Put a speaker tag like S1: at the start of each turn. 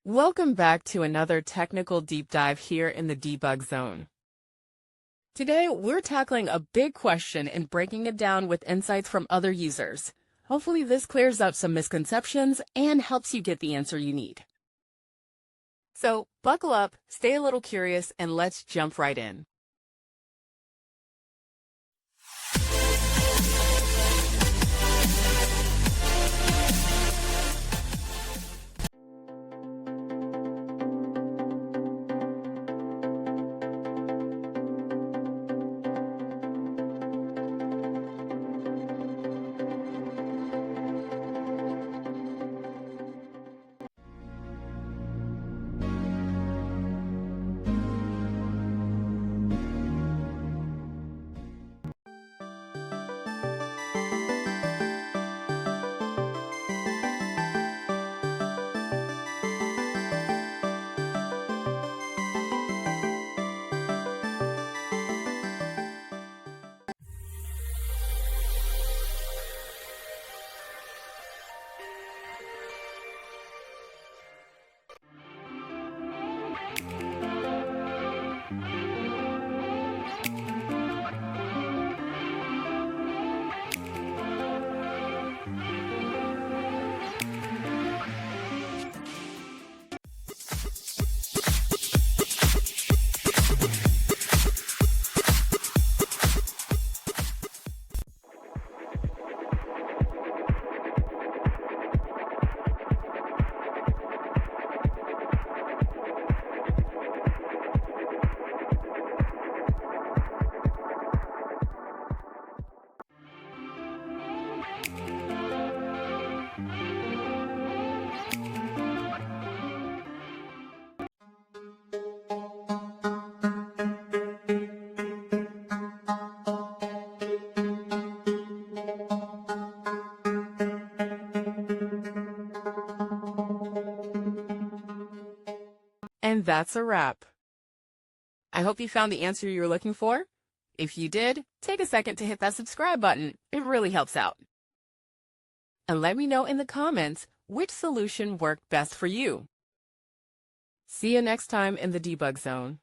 S1: Welcome back to another technical deep dive here in the debug zone. Today, we're tackling a big question and breaking it down with insights from other users. Hopefully this clears up some misconceptions and helps you get the answer you need. So buckle up, stay a little curious, and let's jump right in. And that's a wrap. I hope you found the answer you were looking for. If you did, take a second to hit that subscribe button. It really helps out. And let me know in the comments which solution worked best for you. See you next time in the debug zone.